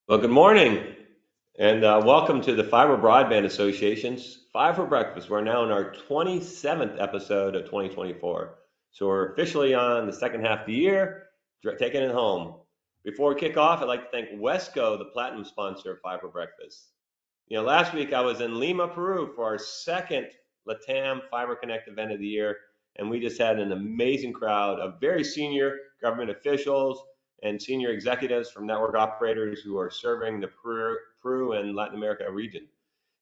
Well, good morning, and welcome to the Fiber Broadband Association's Five for Breakfast. We're now in our 27th episode of 2024, so we're officially on the second half of the year, taking it home. Before we kick off, I'd like to thank Wesco, the platinum sponsor of Five for Breakfast. Last week I was in Lima, Peru for our second LATAM Fiber Connect event of the year, and we just had an amazing crowd of very senior government officials and senior executives from network operators who are serving the Peru and Latin America region.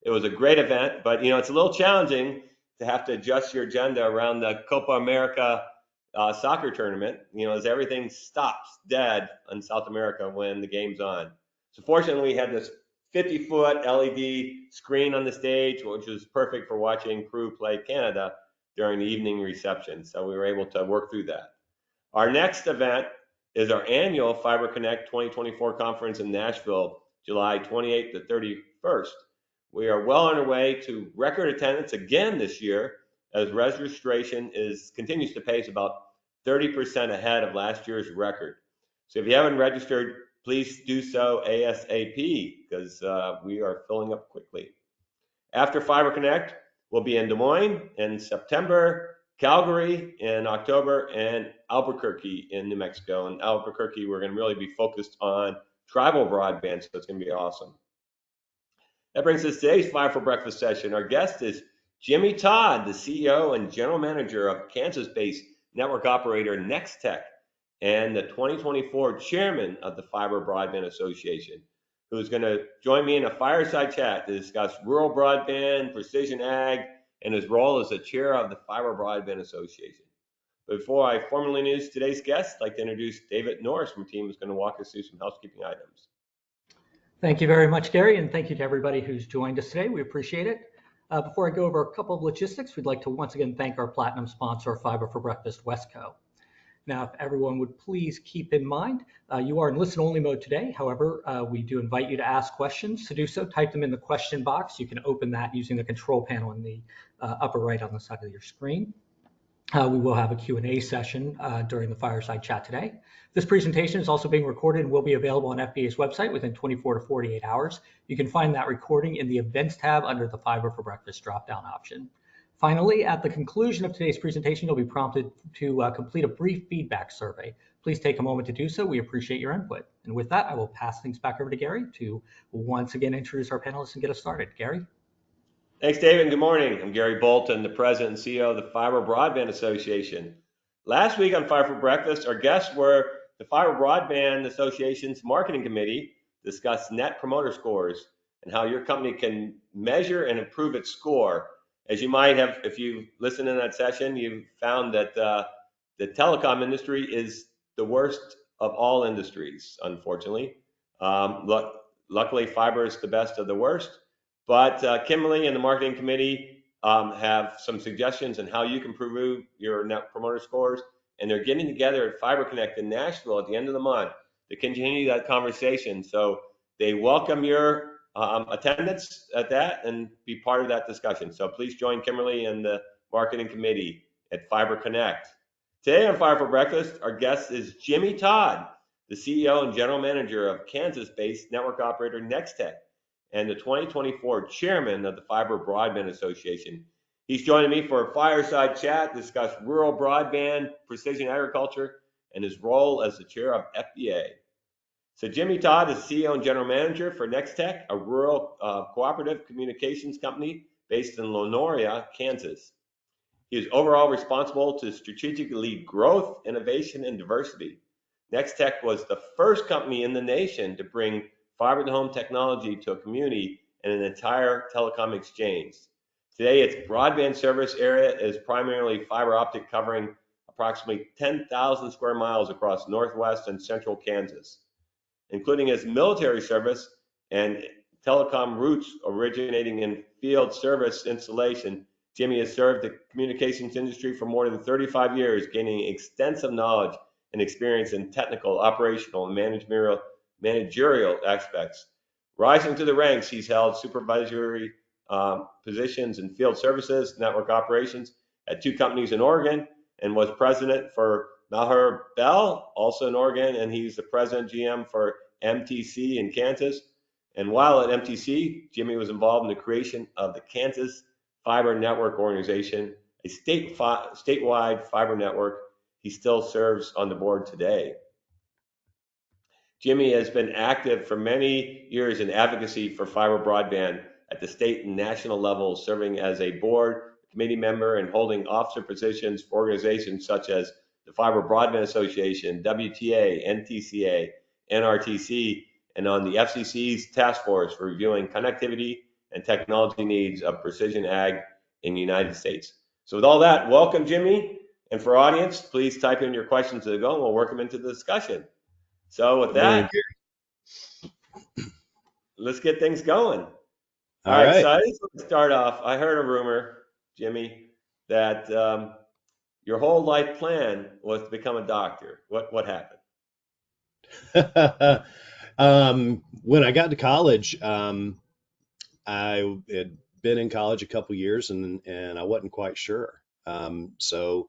It was a great event, but it's a little challenging to have to adjust your agenda around the Copa America soccer tournament, as everything stops dead in South America when the game's on. So fortunately, we had this 50-foot LED screen on the stage, which was perfect for watching Peru play Canada during the evening reception. So we were able to work through that. Our next event is our annual Fiber Connect 2024 conference in Nashville, July 28th to 31st. We are well on our way to record attendance again this year, as registration continues to pace about 30% ahead of last year's record. So if you haven't registered, please do so ASAP, because we are filling up quickly. After Fiber Connect, we'll be in Des Moines in September, Calgary in October, and Albuquerque in New Mexico. In Albuquerque, we're going to really be focused on tribal broadband, so it's going to be awesome. That brings us to today's Five for Breakfast session. Our guest is Jimmy Todd, the CEO and General Manager of Kansas-based network operator Nex-Tech and the 2024 Chairman of the Fiber Broadband Association, who's going to join me in a fireside chat to discuss rural broadband, precision ag, and his role as the chair of the Fiber Broadband Association. But before I formally introduce today's guest, I'd like to introduce David Norris from the team, who's going to walk us through some housekeeping items. Thank you very much, Gary, and thank you to everybody who's joined us today. We appreciate it. Before I go over a couple of logistics, we'd like to once again thank our platinum sponsor, Fiber for Breakfast, Wesco. Now, if everyone would please keep in mind, you are in listen-only mode today. However, we do invite you to ask questions. To do so, type them in the question box. You can open that using the control panel in the upper right on the side of your screen. We will have a Q&A session during the fireside chat today. This presentation is also being recorded and will be available on FBA's website within 24 to 48 hours. You can find that recording in the Events tab under the Fiber for Breakfast drop-down option. Finally, at the conclusion of today's presentation, you'll be prompted to complete a brief feedback survey. Please take a moment to do so. We appreciate your input. And with that, I will pass things back over to Gary to once again introduce our panelists and get us started. Gary? Thanks, David. Good morning. I'm Gary Bolton, the President and CEO of the Fiber Broadband Association. Last week on Fiber for Breakfast, our guests were the Fiber Broadband Association's Marketing Committee, discussed Net Promoter Scores and how your company can measure and improve its score. As you might have, if you listened in that session, you found that the telecom industry is the worst of all industries, unfortunately. Luckily, fiber is the best of the worst. But Kimberly and the marketing committee have some suggestions on how you can improve your net promoter scores. And they're getting together at Fiber Connect in Nashville at the end of the month to continue that conversation. So they welcome your attendance at that and be part of that discussion. So please join Kimberly and the marketing committee at Fiber Connect. Today on Fiber for Breakfast, our guest is Jimmy Todd, the CEO and General Manager of Kansas-based network operator Nex-Tech and the 2024 Chairman of the Fiber Broadband Association. He's joining me for a fireside chat to discuss rural broadband, precision agriculture, and his role as the chair of FBA. So Jimmy Todd is CEO and General Manager for Nex-Tech, a rural cooperative communications company based in Lenoria, Kansas. He is overall responsible to strategically lead growth, innovation, and diversity. Nex-Tech was the first company in the nation to bring fiber-to-home technology to a community and an entire telecom exchange. Today, its broadband service area is primarily fiber optic, covering approximately 10,000 square miles across northwest and central Kansas, including its military service and telecom roots originating in field service installation. Jimmy has served the communications industry for more than 35 years, gaining extensive knowledge and experience in technical, operational, and managerial aspects. Rising to the ranks, he's held supervisory positions in field services, network operations at two companies in Oregon, and was president for Maher Bell, also in Oregon, and he's the president GM for MTC in Kansas. And while at MTC, Jimmy was involved in the creation of the Kansas Fiber Network Organization, a statewide fiber network. He still serves on the board today. Jimmy has been active for many years in advocacy for fiber broadband at the state and national levels, serving as a board, committee member, and holding officer positions for organizations such as the Fiber Broadband Association, WTA, NTCA, NRTC, and on the FCC's task force for reviewing connectivity and technology needs of precision ag in the United States. So with all that, welcome, Jimmy. And for audience, please type in your questions as they go, and we'll work them into the discussion. So with Good morning, that, let's get things going. All All right, so right. I just want to start off. I heard a rumor, Jimmy, that your whole life plan was to become a doctor. What happened? When I got to college, I had been in college a couple years and I wasn't quite sure. So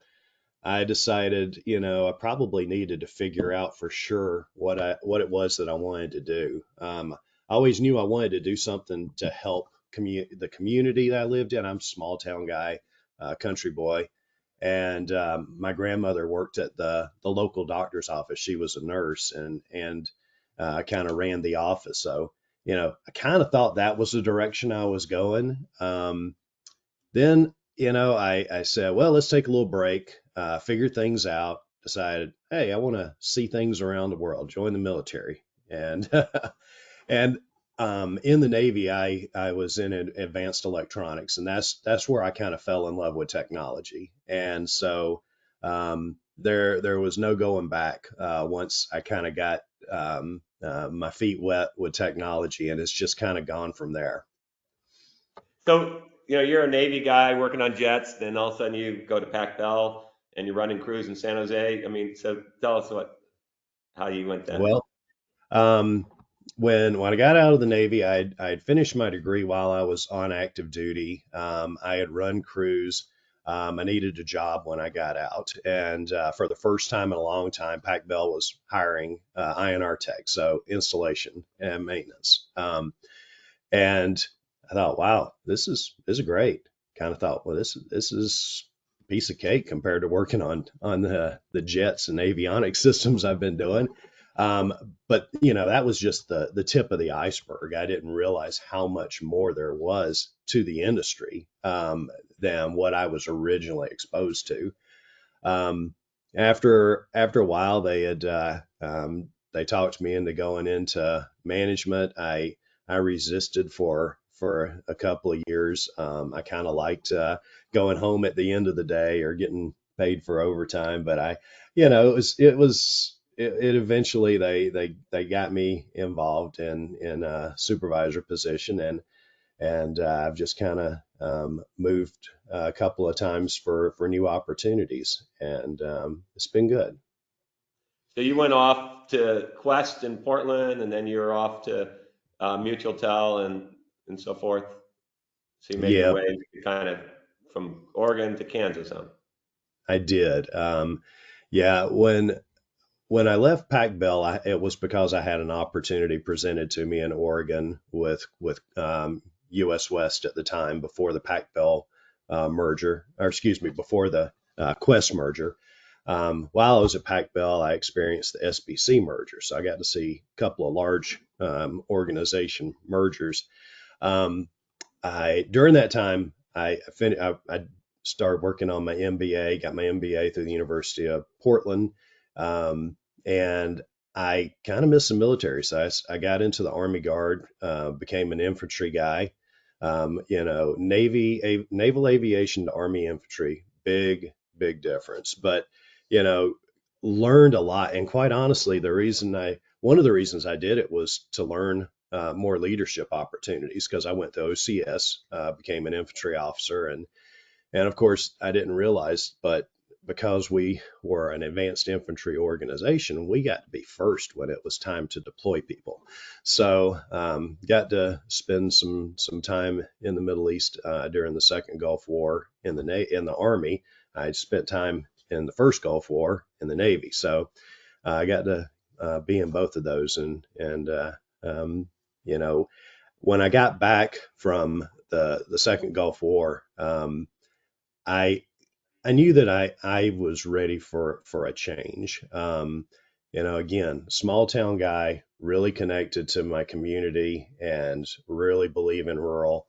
I decided, I probably needed to figure out for sure what it was that I wanted to do. I always knew I wanted to do something to help the community that I lived in. I'm a small town guy, country boy, and my grandmother worked at the local doctor's office. She was a nurse and kind of ran the office. So, I kind of thought that was the direction I was going. Then, I said, well, let's take a little break, figure things out, decided, hey, I want to see things around the world, join the military. And, and in the Navy, I was in advanced electronics, and that's where I kind of fell in love with technology. And so there was no going back once I kind of got my feet wet with technology, and it's just kind of gone from there. So you're a Navy guy working on jets, then all of a sudden you go to Pac Bell and you're running crews in San Jose. I mean, so tell us how you went then. Well, Um, when I got out of the Navy, I'd finished my degree while I was on active duty. I had run crews. I needed a job when I got out, and for the first time in a long time, Pac Bell was hiring INR tech, so installation and maintenance. And I thought, wow, this is great. Kind of thought, well, this is a piece of cake compared to working on the jets and avionics systems I've been doing. But that was just the tip of the iceberg. I didn't realize how much more there was to the industry than what I was originally exposed to. Um, after a while, they talked me into going into management. I resisted for a couple of years. I kind of liked going home at the end of the day or getting paid for overtime, but it eventually they got me involved in a supervisor position, and I've just kind of moved a couple of times for new opportunities, and it's been good. So you went off to Quest in Portland, and then you were off to Mutual Tel and so forth. So you made your Yeah, way kind of from Oregon to Kansas, huh? I did. Yeah, when I left Pac Bell, it was because I had an opportunity presented to me in Oregon with US West at the time before the Pac Bell merger, or excuse me, before the Quest merger. While I was at Pac Bell, I experienced the SBC merger, so I got to see a couple of large organization mergers. Um, I during that time, I started working on my MBA, got my MBA through the University of Portland, um, and I kind of missed the military, so I got into the Army Guard, became an infantry guy. Naval aviation to Army infantry, big difference, but you know, learned a lot. And quite honestly, one of the reasons I did it was to learn more leadership opportunities because I went to OCS, became an infantry officer, and of course I didn't realize, but because we were an advanced infantry organization, we got to be first when it was time to deploy people. So got to spend some time in the Middle East during the Second Gulf War in the Army. I spent time in the First Gulf War in the Navy, so I got to be in both of those. You know, when I got back from the second Gulf War, I I knew that I was ready for a change. You know, again, small town guy, really connected to my community and really believe in rural.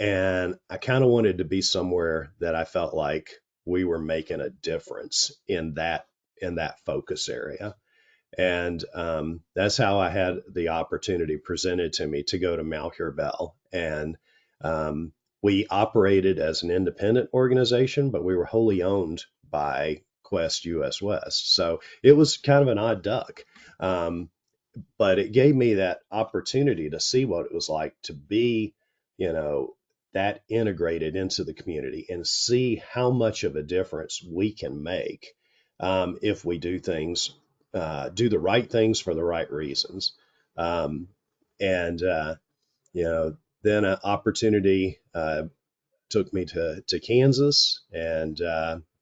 And I kind of wanted to be somewhere that I felt like we were making a difference in that focus area. And that's how I had the opportunity presented to me to go to Malheur Bell. And um, we operated as an independent organization, but we were wholly owned by Quest US West. So it was kind of an odd duck. Um, but it gave me that opportunity to see what it was like to be, you know, that integrated into the community and see how much of a difference we can make if we do things, do the right things for the right reasons. Um, and, you know, then an opportunity took me to Kansas, and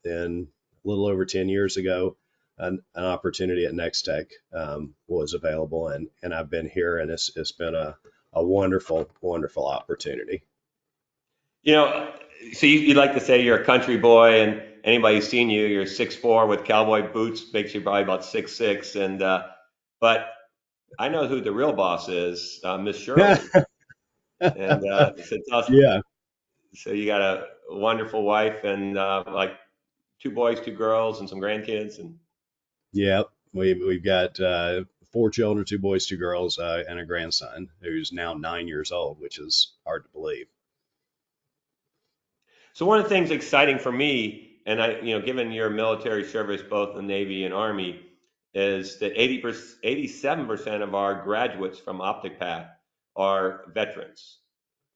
then a little over 10 years ago, an opportunity at Nex-Tech was available, and I've been here, and it's been a wonderful, wonderful opportunity. You know, so you like to say you're a country boy, and anybody who's seen you, you're 6'4" with cowboy boots, makes you probably about 6'6", and but I know who the real boss is, Miss Shirley, and so tell us, Yeah, so you got a wonderful wife and like two boys, two girls, and some grandkids, and yeah. We've got four children, two boys, two girls, and a grandson who's now 9 years old, which is hard to believe. so one of the things exciting for me, and given your military service, both the Navy and Army, is that 80%, 87% of our graduates from Optic Path are veterans.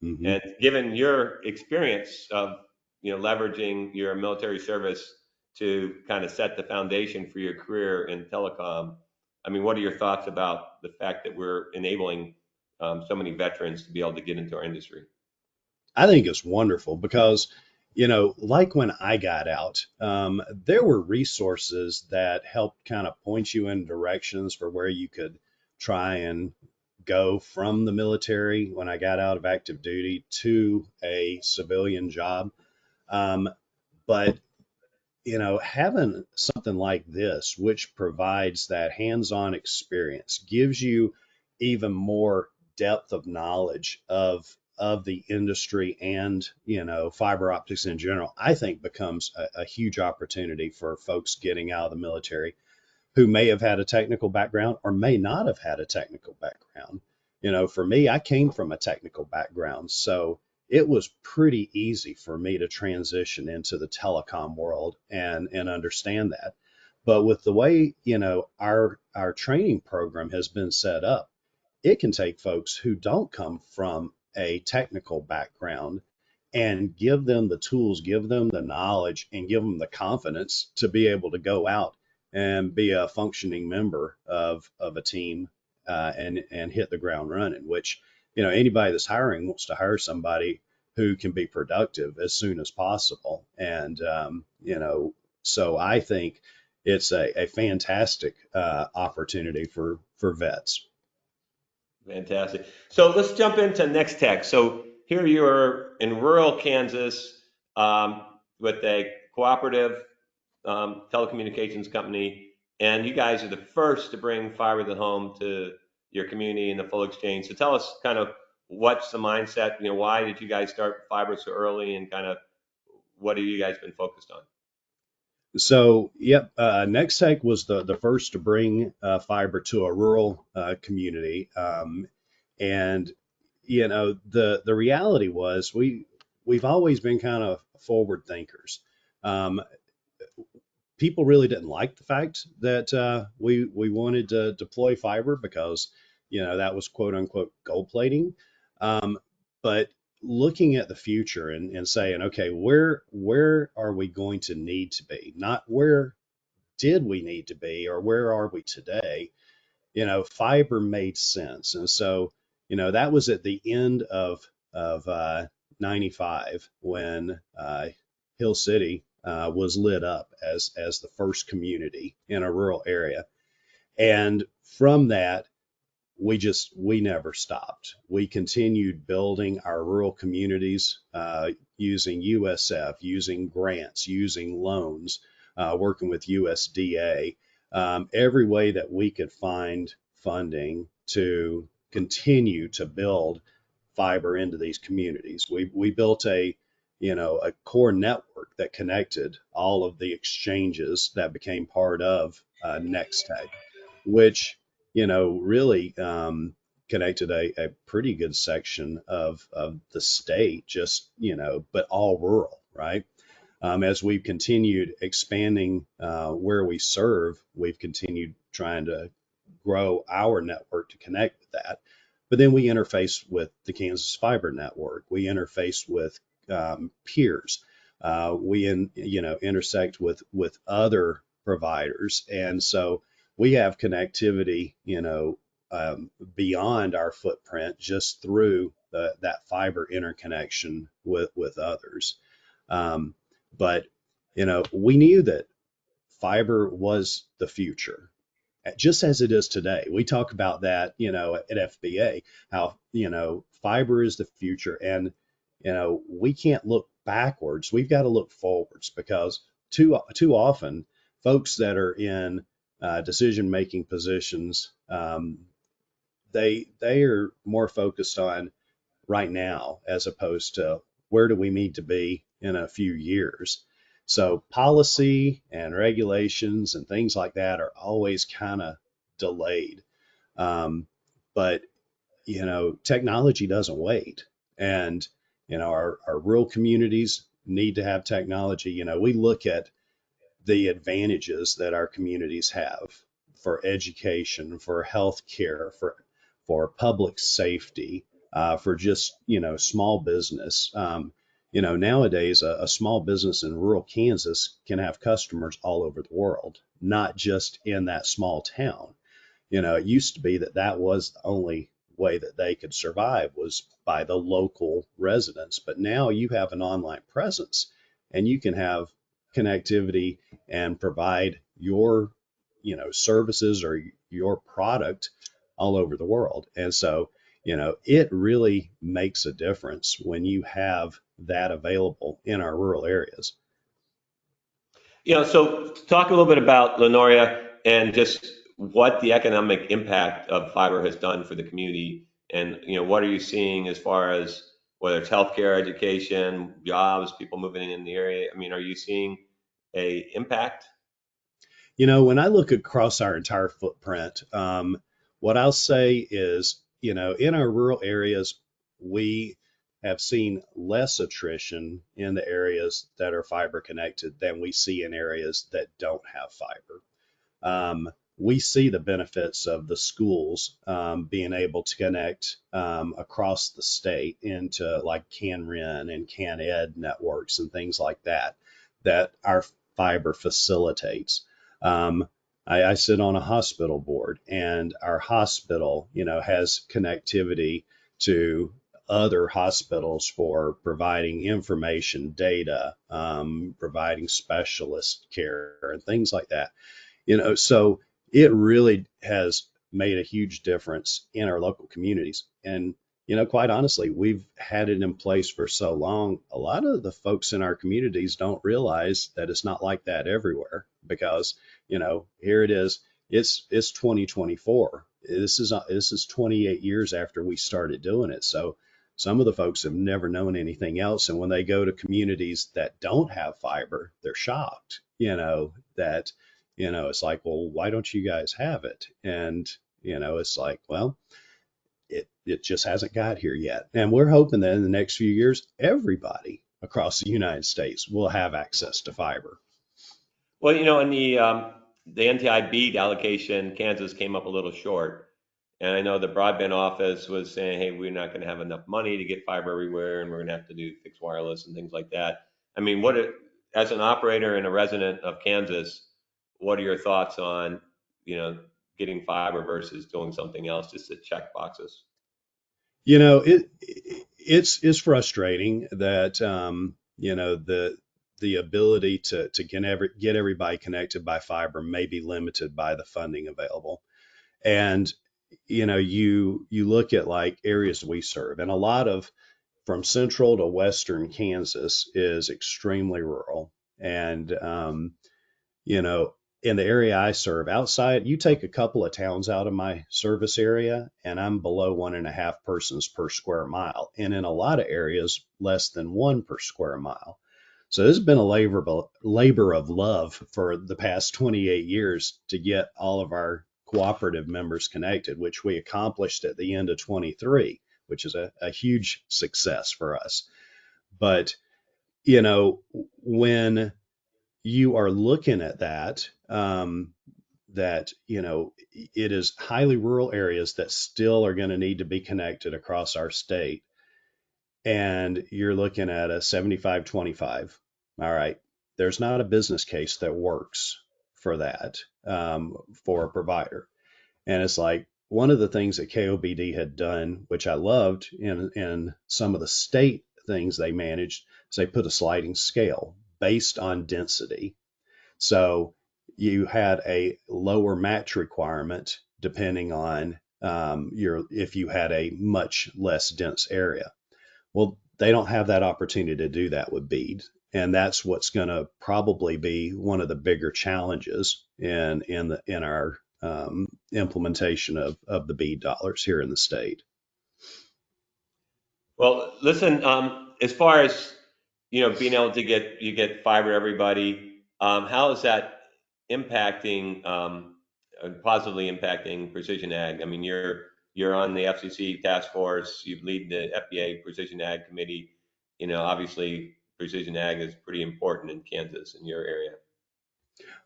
Hmm. And given your experience of, leveraging your military service to kind of set the foundation for your career in telecom, I mean, what are your thoughts about the fact that we're enabling so many veterans to be able to get into our industry? I think it's wonderful because, you know, like when I got out, there were resources that helped kind of point you in directions for where you could try and go from the military when I got out of active duty to a civilian job. Um, but you know, having something like this, which provides that hands-on experience, gives you even more depth of knowledge of the industry and, you know, fiber optics in general, I think becomes a huge opportunity for folks getting out of the military who may have had a technical background or may not have had a technical background. You know, for me, I came from a technical background, so it was pretty easy for me to transition into the telecom world and understand that. But with the way, you know, our training program has been set up, it can take folks who don't come from a technical background and give them the tools, give them the knowledge, and give them the confidence to be able to go out and be a functioning member of a team and hit the ground running. Which, you know, anybody that's hiring wants to hire somebody who can be productive as soon as possible. And you know, so I think it's a fantastic opportunity for vets. Fantastic. So let's jump into Nex-Tech. So here you're in rural Kansas with a cooperative telecommunications company, and you guys are the first to bring fiber to the home to your community in the full exchange. So tell us kind of what's the mindset, why did you guys start fiber so early, and kind of what have you guys been focused on? So, yep, Nex-Tech was the first to bring fiber to a rural community. And, you know, the reality was we've always been kind of forward thinkers. Um, People really didn't like the fact that we wanted to deploy fiber because, you know, that was quote unquote gold plating. Um, but looking at the future and saying, okay, where are we going to need to be? Not where did we need to be or where are we today? You know, fiber made sense. And so, you know, that was at the end of 95 when Hill City was lit up as the first community in a rural area. And from that, we never stopped. We continued building our rural communities using USF, using grants, using loans, working with USDA, every way that we could find funding to continue to build fiber into these communities. We built a core network that connected all of the exchanges that became part of Nex-Tech, which really connected a pretty good section of the state, just, but all rural, right? As we've continued expanding where we serve, we've continued trying to grow our network to connect with that. But then we interface with the Kansas Fiber Network. We interface with peers. Intersect with other providers, and so we have connectivity, beyond our footprint just through that fiber interconnection with others. Um, but we knew that fiber was the future, just as it is today. We talk about that, at FBA, how, fiber is the future, and, we can't look backwards. We've got to look forwards, because too often folks that are in decision-making positions, they are more focused on right now as opposed to where do we need to be in a few years. So policy and regulations and things like that are always kind of delayed. But technology doesn't wait. And our rural communities need to have technology. We look at the advantages that our communities have for education, for healthcare, for public safety, for just small business. Nowadays a small business in rural Kansas can have customers all over the world, not just in that small town. It used to be that was the only way that they could survive, was by the local residents. But now you have an online presence, and you can have connectivity and provide your, services or your product all over the world. And so, it really makes a difference when you have that available in our rural areas. So talk a little bit about Lenoria and just what the economic impact of fiber has done for the community, and what are you seeing as far as whether it's healthcare, education, jobs, people moving in the area? I mean, are you seeing a impact? When I look across our entire footprint, what I'll say is, in our rural areas, we have seen less attrition in the areas that are fiber connected than we see in areas that don't have fiber. We see the benefits of the schools being able to connect across the state into like CanRen and CanEd networks and things like that our fiber facilitates. Um, I sit on a hospital board, and our hospital, has connectivity to other hospitals for providing information, data, providing specialist care and things like that. So it really has made a huge difference in our local communities. And, quite honestly, we've had it in place for so long. A lot of the folks in our communities don't realize that it's not like that everywhere, because, here it is. It's 2024. This is 28 years after we started doing it. So some of the folks have never known anything else. And when they go to communities that don't have fiber, they're shocked, that it's like, well, why don't you guys have it? And, it's like, well, it just hasn't got here yet. And we're hoping that in the next few years, everybody across the United States will have access to fiber. Well, in the NTI BEAD allocation, Kansas came up a little short. And I know the broadband office was saying, hey, we're not going to have enough money to get fiber everywhere, and we're going to have to do fixed wireless and things like that. I mean, as an operator and a resident of Kansas, what are your thoughts on, getting fiber versus doing something else just to check boxes? It's frustrating that the ability to get everybody connected by fiber may be limited by the funding available. And you look at like areas we serve, and a lot of from central to western Kansas is extremely rural. And you know, in the area I serve, outside, you take a couple of towns out of my service area, and I'm below 1.5 persons per square mile. And in a lot of areas, less than one per square mile. So this has been a labor of love for the past 28 years to get all of our cooperative members connected, which we accomplished at the end of 23, which is a huge success for us. But, when you are looking at that, it is highly rural areas that still are going to need to be connected across our state. And you're looking at a 75-25. All right. There's not a business case that works for that, for a provider. And it's like one of the things that KOBD had done, which I loved in some of the state things they managed, is they put a sliding scale based on density. So you had a lower match requirement depending on if you had a much less dense area. Well, they don't have that opportunity to do that with BEAD. And that's what's going to probably be one of the bigger challenges in our implementation of the BEAD dollars here in the state. Well, listen, as far as being able to get fiber to everybody, how is that impacting positively impacting precision ag? I mean, you're on the FCC task force. You lead the FBA Precision Ag Committee. Obviously, precision ag is pretty important in Kansas in your area.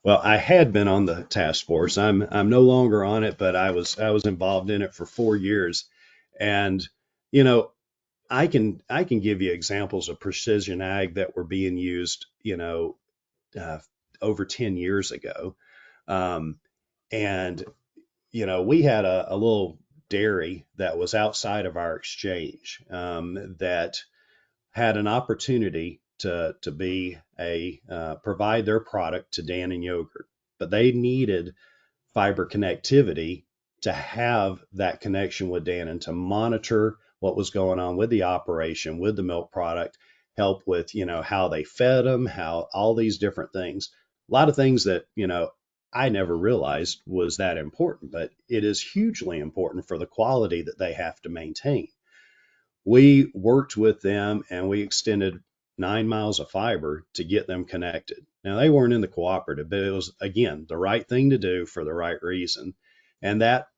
Well, I had been on the task force. I'm no longer on it, but I was involved in it for 4 years. And you know, I can give you examples of precision ag that were being used, uh, over 10 years ago. Um, and we had a little dairy that was outside of our exchange, that had an opportunity to be a provide their product to Dannon Yogurt, but they needed fiber connectivity to have that connection with Dannon to monitor what was going on with the operation, with the milk product, help with how they fed them, how all these different things, a lot of things that I never realized was that important, but it is hugely important for the quality that they have to maintain. We worked with them and we extended 9 miles of fiber to get them connected. Now, they weren't in the cooperative, but it was, again, the right thing to do for the right reason. And that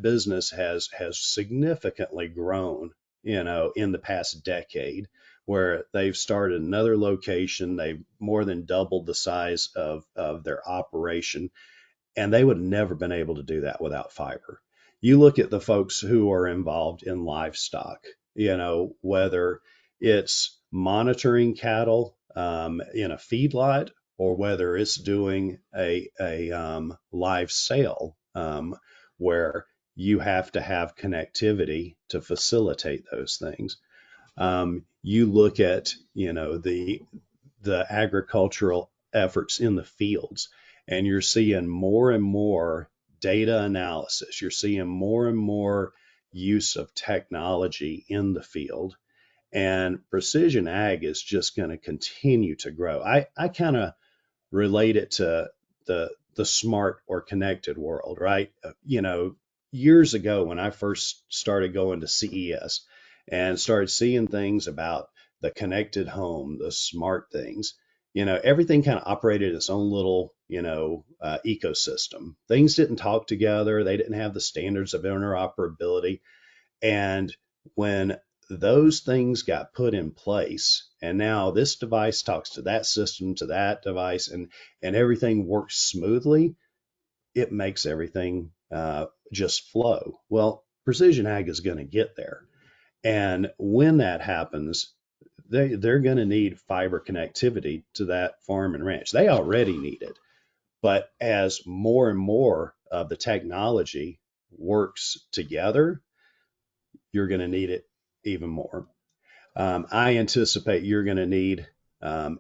business has significantly grown, in the past decade, where they've started another location. They've more than doubled the size of their operation, and they would have never been able to do that without fiber. You look at the folks who are involved in livestock, whether it's monitoring cattle in a feedlot, or whether it's doing a live sale, where you have to have connectivity to facilitate those things. You look at the agricultural efforts in the fields, and you're seeing more and more data analysis. You're seeing more and more use of technology in the field, and precision ag is just going to continue to grow. I kind of relate it to the smart or connected world, right? Years ago when I first started going to CES and started seeing things about the connected home, the smart things, everything kind of operated its own little, ecosystem. Things didn't talk together. They didn't have the standards of interoperability. And when those things got put in place, and now this device talks to that system, to that device, and everything works smoothly, it makes everything just flow. Well, precision ag is going to get there. And when that happens, they're going to need fiber connectivity to that farm and ranch. They already need it. But as more and more of the technology works together, you're going to need it even more. I anticipate you're going to need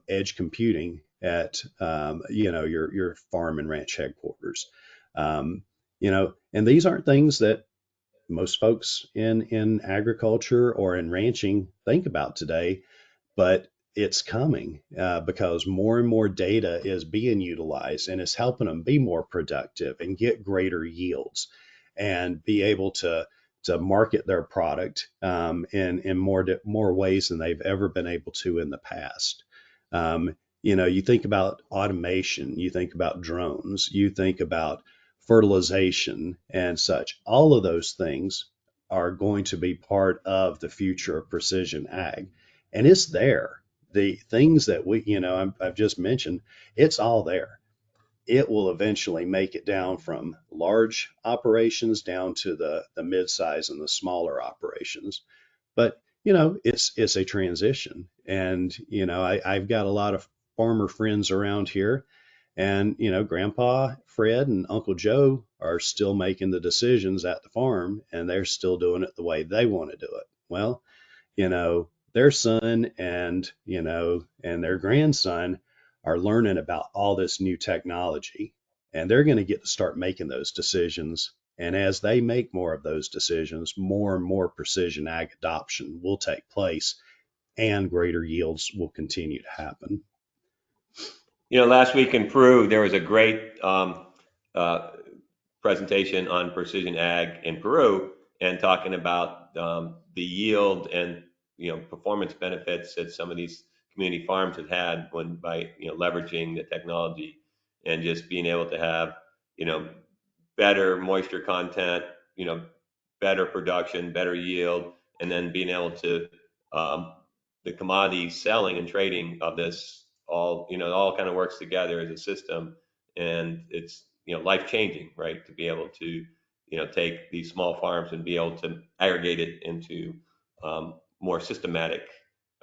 edge computing at your farm and ranch headquarters. Um, And these aren't things that most folks in agriculture or in ranching think about today, but it's coming because more and more data is being utilized and it's helping them be more productive and get greater yields and be able to market their product in more ways than they've ever been able to in the past. You think about automation, you think about drones, you think about fertilization and such. All of those things are going to be part of the future of precision ag, and it's there. The things that I've just mentioned, it's all there. It will eventually make it down from large operations down to the mid-size and the smaller operations. But it's a transition, and I've got a lot of farmer friends around here, and Grandpa Fred and Uncle Joe are still making the decisions at the farm, and they're still doing it the way they want to do it. Well, their son and their grandson are learning about all this new technology, and they're going to get to start making those decisions. And as they make more of those decisions, more and more precision ag adoption will take place and greater yields will continue to happen. Last week in Peru, there was a great uh, presentation on precision ag in Peru and talking about the yield and performance benefits that some of these community farms have had when by leveraging the technology and just being able to have you know better moisture content, better production, better yield, and then being able to um, the commodity selling and trading of this all all kind of works together as a system, and it's life changing, right? To be able to take these small farms and be able to aggregate it into more systematic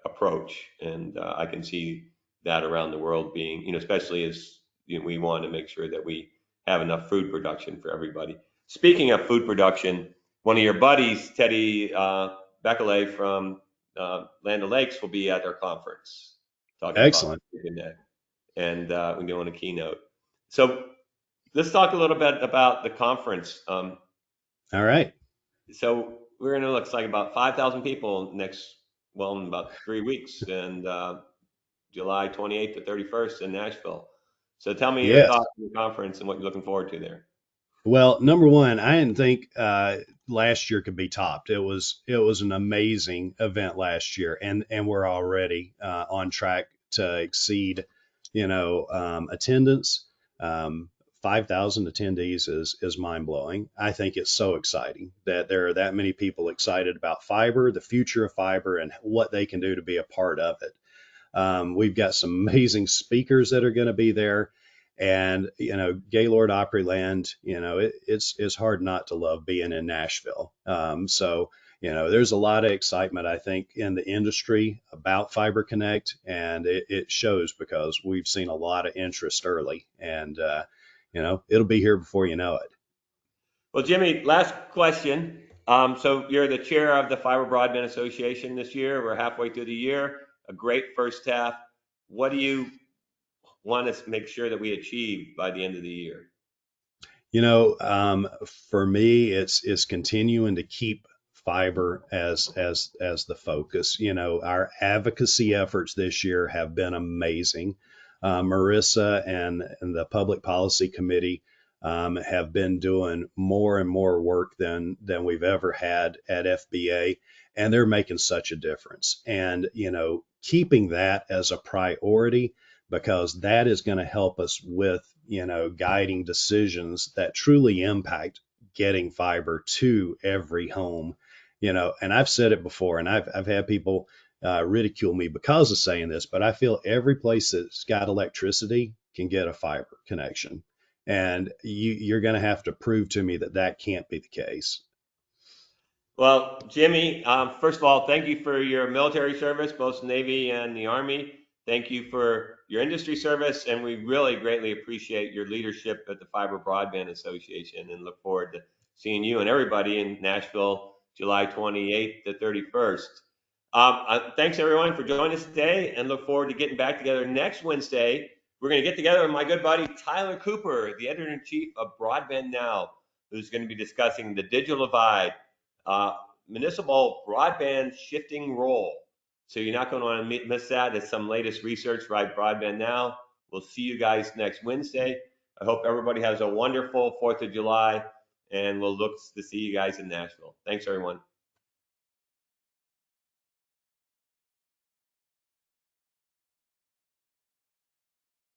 approach, and I can see that around the world being especially as we want to make sure that we have enough food production for everybody. Speaking of food production, one of your buddies, Teddy Beckley from Land O'Lakes, will be at our conference talking about Excellent. precision ag, and we're doing a keynote. So let's talk a little bit about the conference. All right. So we're going to look like about 5,000 people in about 3 weeks, and July 28th to 31st in Nashville. So tell me your Yes. thoughts on the conference and what you're looking forward to there. Well, number one, I didn't think last year could be topped. It was an amazing event last year, and we're already on track to exceed, attendance. Um, 5,000 attendees is mind blowing. I think it's so exciting that there are that many people excited about fiber, the future of fiber, and what they can do to be a part of it. We've got some amazing speakers that are going to be there. And, Gaylord Opryland, it's hard not to love being in Nashville. So there's a lot of excitement, I think, in the industry about Fiber Connect, and it shows because we've seen a lot of interest early, and, it'll be here before you know it. Well, Jimmy, last question. So you're the chair of the Fiber Broadband Association this year. We're halfway through the year. A great first half. What do you want to make sure that we achieve by the end of the year? For me, it's continuing to keep fiber as the focus. Our advocacy efforts this year have been amazing. Marissa and the Public Policy Committee have been doing more and more work than we've ever had at FBA, and they're making such a difference. And keeping that as a priority because that is going to help us with guiding decisions that truly impact getting fiber to every home. And I've said it before, and I've had people ridicule me because of saying this, but I feel every place that's got electricity can get a fiber connection, and you're going to have to prove to me that that can't be the case. Well, Jimmy, first of all, thank you for your military service, both Navy and the Army. Thank you for your industry service, and we really greatly appreciate your leadership at the Fiber Broadband Association and look forward to seeing you and everybody in Nashville, July 28th to 31st. Thanks everyone for joining us today and look forward to getting back together next Wednesday. We're going to get together with my good buddy Tyler Cooper, the editor in chief of Broadband Now. who's going to be discussing the digital divide, municipal broadband shifting role. So you're not going to want to miss that. It's some latest research by Broadband Now. We'll see you guys next Wednesday. I hope everybody has a wonderful 4th of July, and we'll look to see you guys in Nashville. Thanks, everyone.